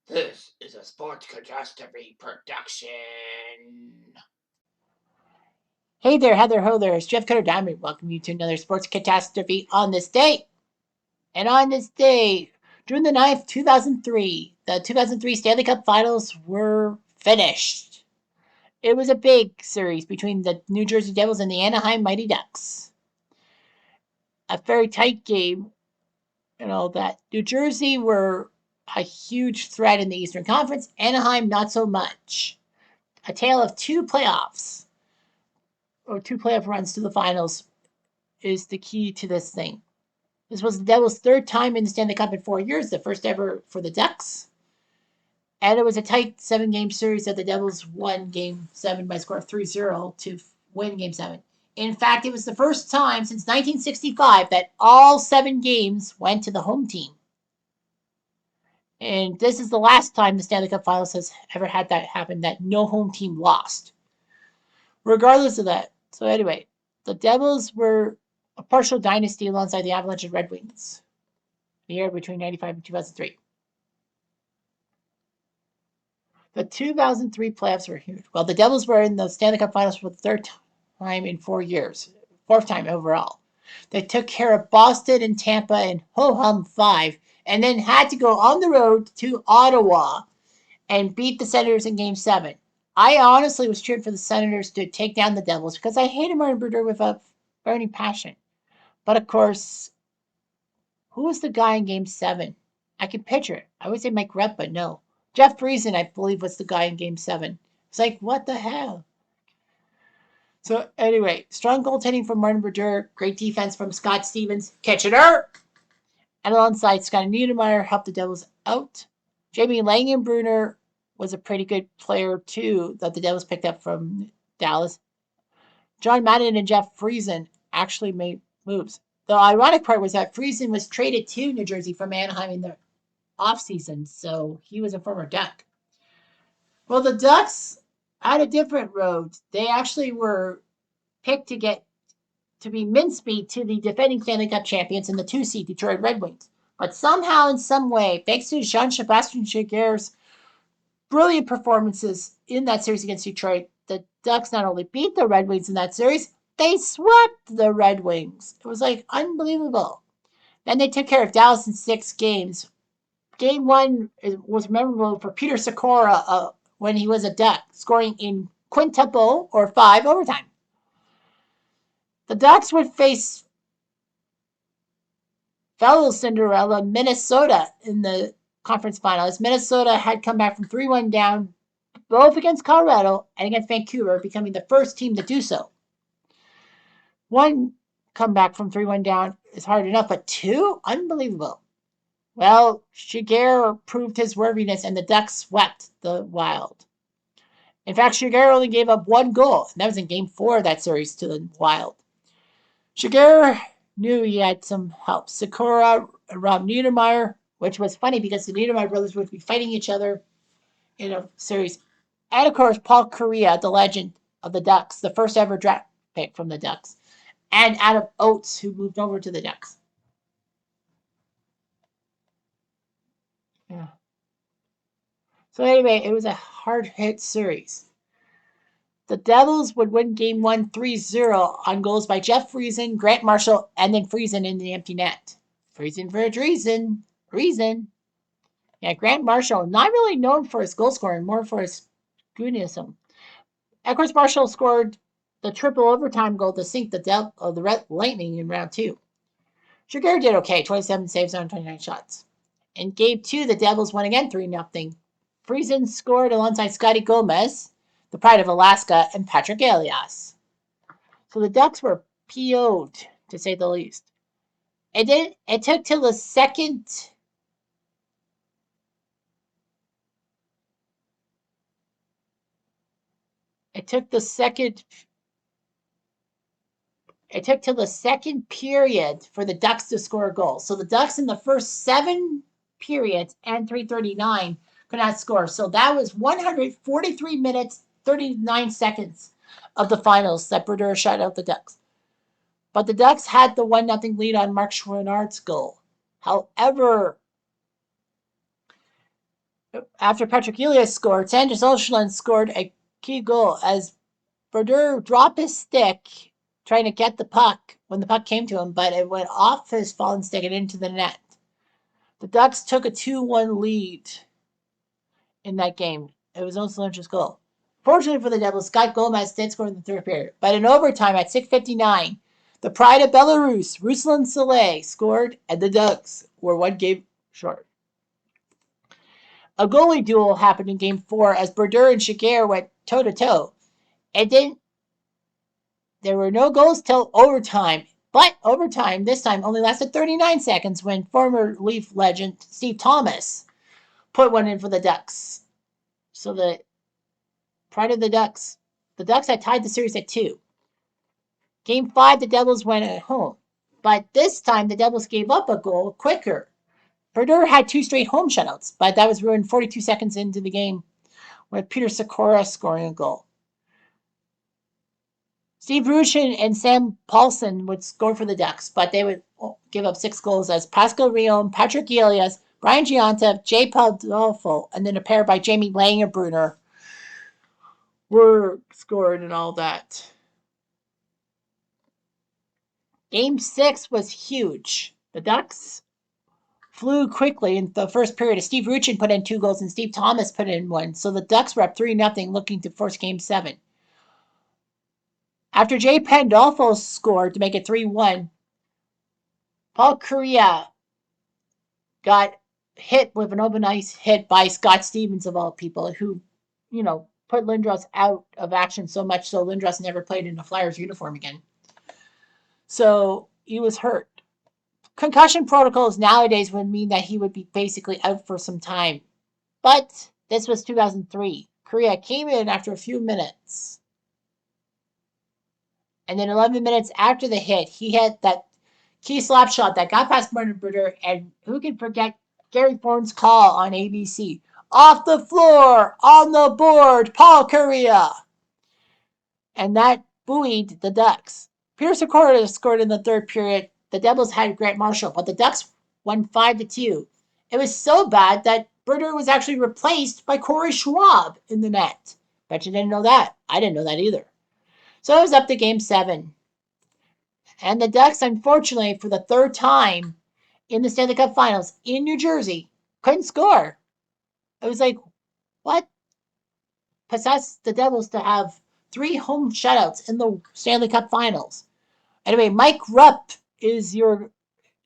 This is a Sports Catastrophe production. Hey there, Heather Ho there. It's Jeff Cutter Diamond. Welcome you to another Sports Catastrophe on this day. And on this day, June the 9th, 2003, the 2003 Stanley Cup Finals were finished. It was a big series between the New Jersey Devils and the Anaheim Mighty Ducks. A very tight game and all that. New Jersey were a huge threat in the Eastern Conference. Anaheim, not so much. A tale of two playoffs, or two playoff runs to the finals, is the key to this thing. This was the Devils' third time in the Stanley Cup in 4 years, the first ever for the Ducks. And it was a tight 7-game series that the Devils won Game 7 by a score of 3-0 to win Game 7. In fact, it was the first time since 1965 that all 7 games went to the home team. And this is the last time the Stanley Cup Finals has ever had that happen, that no home team lost. Regardless of that, so anyway, the Devils were a partial dynasty alongside the Avalanche and Red Wings the year between 95 and 2003. The 2003 playoffs were huge. Well, the Devils were in the Stanley Cup Finals for the third time in 4 years, fourth time overall. They took care of Boston and Tampa in ho-hum 5, and then had to go on the road to Ottawa and beat the Senators in Game 7. I honestly was cheering for the Senators to take down the Devils because I hated Martin Brodeur with a burning passion. But of course, who was the guy in Game 7? I can picture it. I would say Mike Rupp, but no. Jeff Friesen, I believe, was the guy in Game 7. It's like, what the hell? So anyway, strong goaltending from Martin Brodeur, great defense from Scott Stevens, Kitchener, and alongside Scott Niedermayer helped the Devils out. Jamie Langenbrunner was a pretty good player too that the Devils picked up from Dallas. John Madden and Jeff Friesen actually made moves. The ironic part was that Friesen was traded to New Jersey from Anaheim in the offseason, so he was a former Duck. Well, the Ducks had a different road. They actually were picked to get to be mincemeat to the defending Stanley Cup champions and the 2 seed Detroit Red Wings. But somehow, in some way, thanks to Jean-Sebastien Giguère's brilliant performances in that series against Detroit, the Ducks not only beat the Red Wings in that series, they swept the Red Wings. It was like unbelievable. Then they took care of Dallas in 6 games. Game 1 was memorable for Peter Sikora when he was a Duck, scoring in quintuple or 5 overtime. The Ducks would face fellow Cinderella Minnesota in the conference finals. Minnesota had come back from 3-1 down, both against Colorado and against Vancouver, becoming the first team to do so. One comeback from 3-1 down is hard enough, but 2? Unbelievable. Well, Giguère proved his worthiness, and the Ducks swept the Wild. In fact, Giguère only gave up 1 goal, and that was in Game 4 of that series to the Wild. Giguère knew he had some help. Sikora, Rob Niedermayer, which was funny because the Niedermayer brothers would be fighting each other in a series. And of course, Paul Kariya, the legend of the Ducks, the first ever draft pick from the Ducks. And Adam Oates, who moved over to the Ducks. Yeah. So anyway, it was a hard-hit series. The Devils would win Game 1 3-0 on goals by Jeff Friesen, Grant Marshall, and then Friesen in the empty net. Friesen for a reason. Yeah, Grant Marshall, not really known for his goal scoring, more for his goonism. Of course, Marshall scored the triple overtime goal to sink the Red Lightning in round 2. Giguère did okay, 27 saves on 29 shots. In Game 2, the Devils won again 3-0. Friesen scored alongside Scotty Gomez, the pride of Alaska, and Patrick Elias. So the Ducks were PO'd, to say the least. It took till the second. It took till the second period for the Ducks to score a goal. So the Ducks in the first 7 periods and 3:39 could not score. So that was 143 minutes, 39 seconds of the finals that Brodeur shut out the Ducks. But the Ducks had the 1-0 lead on Marc Chouinard's goal. However, After Patrick Elias scored, Sanders Oshland scored a key goal as Brodeur dropped his stick trying to get the puck when the puck came to him, but it went off his fallen stick and into the net. The Ducks took a 2-1 lead in that game. It was Oshland's goal. Fortunately for the Devils, Scott Gomez did score in the third period, but in overtime at 6:59, the pride of Belarus, Ruslan Saleh, scored, and the Ducks were one game short. A goalie duel happened in Game 4 as Brodeur and Shiger went toe-to-toe. There were no goals till overtime, but overtime this time only lasted 39 seconds when former Leaf legend Steve Thomas put one in for the Ducks. So the pride of the Ducks had tied the series at 2. Game 5, the Devils went at home, but this time the Devils gave up a goal quicker. Brodeur had 2 straight home shutouts, but that was ruined 42 seconds into the game with Peter Sikora scoring a goal. Steve Ruchin and Sam Paulson would score for the Ducks, but they would give up 6 goals as Pascal Riom, Patrick Elias, Brian Gionta, Jay Pandolfo, and then a pair by Jamie Langenbrunner were scored and all that. Game 6 was huge. The Ducks flew quickly in the first period as Steve Ruchin put in 2 goals and Steve Thomas put in 1, so the Ducks were up 3-0 looking to force Game 7. After Jay Pandolfo scored to make it 3-1, Paul Kariya got hit with an open ice hit by Scott Stevens, of all people, who, put Lindros out of action so much so Lindros never played in a Flyers uniform again. So he was hurt. Concussion protocols nowadays would mean that he would be basically out for some time. But this was 2003. Kariya came in after a few minutes. And then 11 minutes after the hit, he hit that key slap shot that got past Martin Brodeur, and who can forget Gary Thorne's call on ABC? Off the floor, on the board, Paul Kariya. And that buoyed the Ducks. Peter Sikora scored in the third period. The Devils had Grant Marshall, but the Ducks won 5-2. It was so bad that Brodeur was actually replaced by Corey Schwab in the net. Bet you didn't know that. I didn't know that either. So it was up to Game 7. And the Ducks, unfortunately, for the third time in the Stanley Cup Finals in New Jersey, couldn't score. It was like, what possessed the Devils to have 3 home shutouts in the Stanley Cup Finals? Anyway, Mike Rupp is your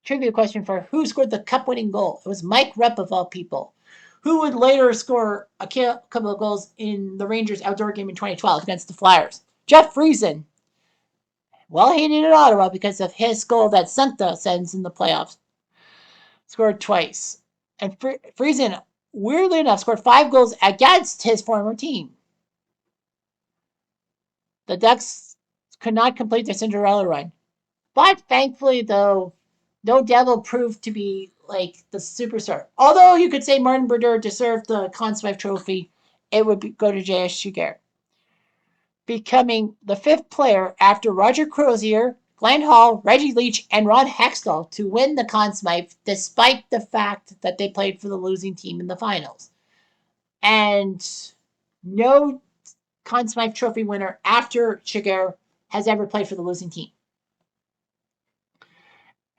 trivia question for who scored the cup-winning goal. It was Mike Rupp, of all people, who would later score a couple of goals in the Rangers outdoor game in 2012 against the Flyers. Jeff Friesen, well hated in Ottawa because of his goal that Santa sends in the playoffs, scored twice. And Friesen, weirdly enough, scored 5 goals against his former team. The Ducks could not complete their Cinderella run. But thankfully, though, no Devil proved to be like the superstar. Although you could say Martin Brodeur deserved the Conn Smythe Trophy, it would go to J.S. Shiger, becoming the 5th player after Roger Crozier, Glenn Hall, Reggie Leach, and Ron Hextall to win the Conn Smythe, despite the fact that they played for the losing team in the finals. And no Conn Smythe Trophy winner after Shiger has ever played for the losing team.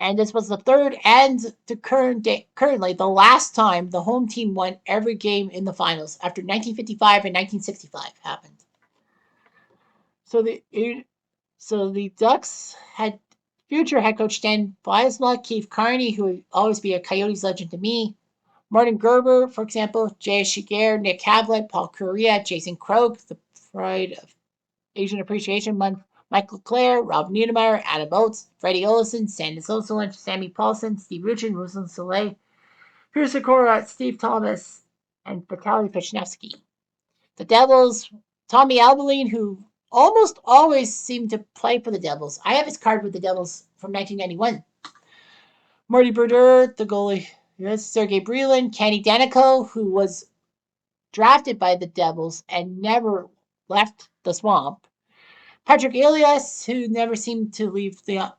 And this was the third and currently the last time the home team won every game in the finals after 1955 and 1965 happened. So the Ducks had future head coach Stan Biasma, Keith Carney, who would always be a Coyotes legend to me, Martin Gerber, for example, J.S. Shiger, Nick Havlat, Paul Kariya, Jason Krog, the pride of Asian Appreciation Month, Michael Clare, Rob Niedermeyer, Adam Oates, Freddie Olson, Sandis Osolin, Sammy Paulson, Steve Ruchin, Ruslan Saleh, Peter Sikora, Steve Thomas, and Vitaly Vishnevsky. The Devils, Tommy Alberline, who almost always seemed to play for the Devils. I have his card with the Devils from 1991. Marty Brodeur, the goalie. Yes, Sergei Brylin, Kenny Danico, who was drafted by the Devils and never left the swamp. Patrick Elias, who never seemed to leave the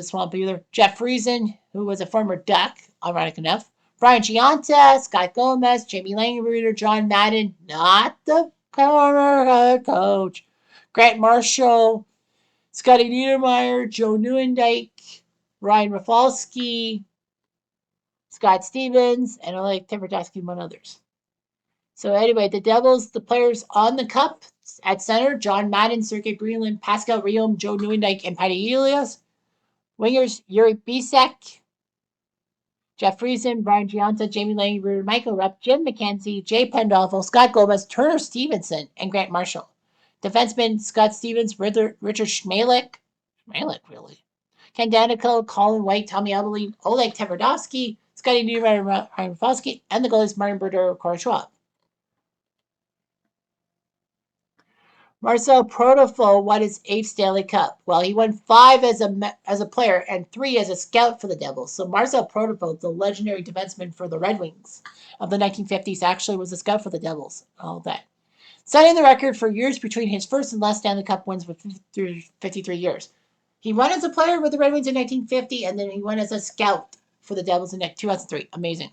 swamp either. Jeff Friesen, who was a former Duck, ironic enough. Brian Giunta, Scott Gomez, Jamie Langenreiter, John Madden, not the former head coach, Grant Marshall, Scotty Niedermeyer, Joe Nieuwendyk, Ryan Rafalski, Scott Stevens, and Oleg Tverdovsky, among others. So anyway, the Devils, the players on the cup at center, John Madden, Sergei Brylin, Pascal Riom, Joe Nieuwendyk, and Patty Elias. Wingers, Yuri Bisek, Jeff Friesen, Brian Giunta, Jamie Langenreiter, Michael Rupp, Jim McKenzie, Jay Pandolfo, Scott Gomez, Turner Stevenson, and Grant Marshall. Defensemen, Scott Stevens, Richard Schmalek, really? Ken Danico, Colin White, Tommy Eberle, Oleg Tverdovsky, Scotty Niedermeyer, Ryan Rafalski, and the goalies Martin Brodeur, Corey Schwab. Marcel Protofo won his 8th Stanley Cup. Well, he won 5 as a player and 3 as a scout for the Devils. So Marcel Protofo, the legendary defenseman for the Red Wings of the 1950s, actually was a scout for the Devils. All that. Setting the record for years between his first and last Stanley Cup wins with 53 years. He won as a player with the Red Wings in 1950, and then he won as a scout for the Devils in 2003. Amazing.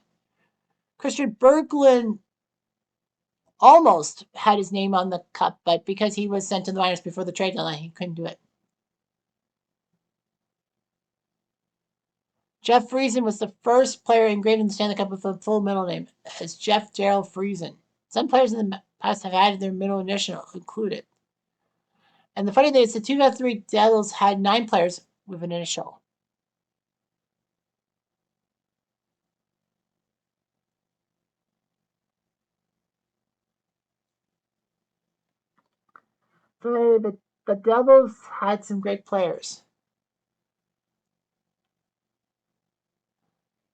Christian Berglund almost had his name on the cup, but because he was sent to the minors before the trade deadline, he couldn't do it. Jeff Friesen was the first player engraved in the Stanley Cup with a full middle name, as Jeff Darrell Friesen. Some players in the past have added their middle initial included. And the funny thing is, the 2003 Devils had 9 players with an initial. So the Devils had some great players.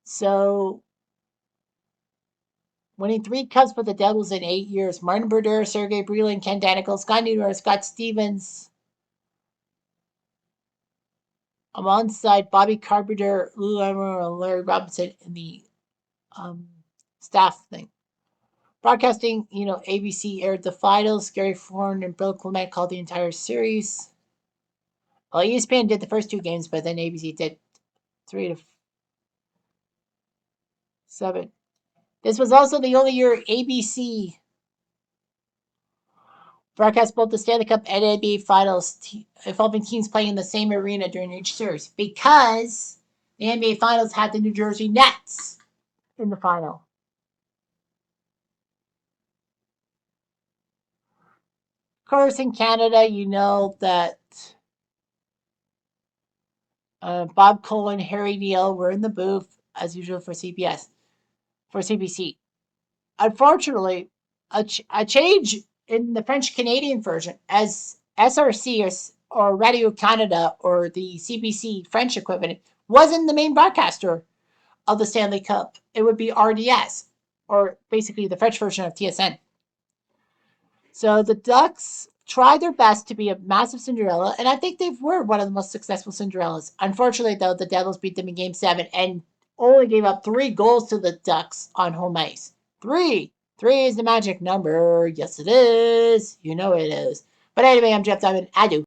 So, winning 3 cups with the Devils in 8 years. Martin Brodeur, Sergei Brylin, Ken Danico, Scott Niedermeyer, Scott Stevens. Alongside Bobby Carpenter, Lou Lamoriello, and Larry Robinson in the staff thing. Broadcasting, ABC aired the finals. Gary Thorne and Bill Clement called the entire series. Well, ESPN did the first 2 games, but then ABC did 3 to 7. This was also the only year ABC broadcast both the Stanley Cup and NBA Finals involving teams playing in the same arena during each series, because the NBA Finals had the New Jersey Nets in the final. Of course, in Canada, you know that Bob Cole and Harry Neal were in the booth, as usual, for CBC. Unfortunately, a change in the French-Canadian version, as SRC or Radio Canada or the CBC French equivalent wasn't the main broadcaster of the Stanley Cup. It would be RDS, or basically the French version of TSN. So the Ducks tried their best to be a massive Cinderella, and I think they were one of the most successful Cinderellas. Unfortunately, though, the Devils beat them in Game 7 and only gave up 3 goals to the Ducks on home ice. 3! 3 is the magic number. Yes, it is. You know it is. But anyway, I'm Jeff Diamond. Adieu.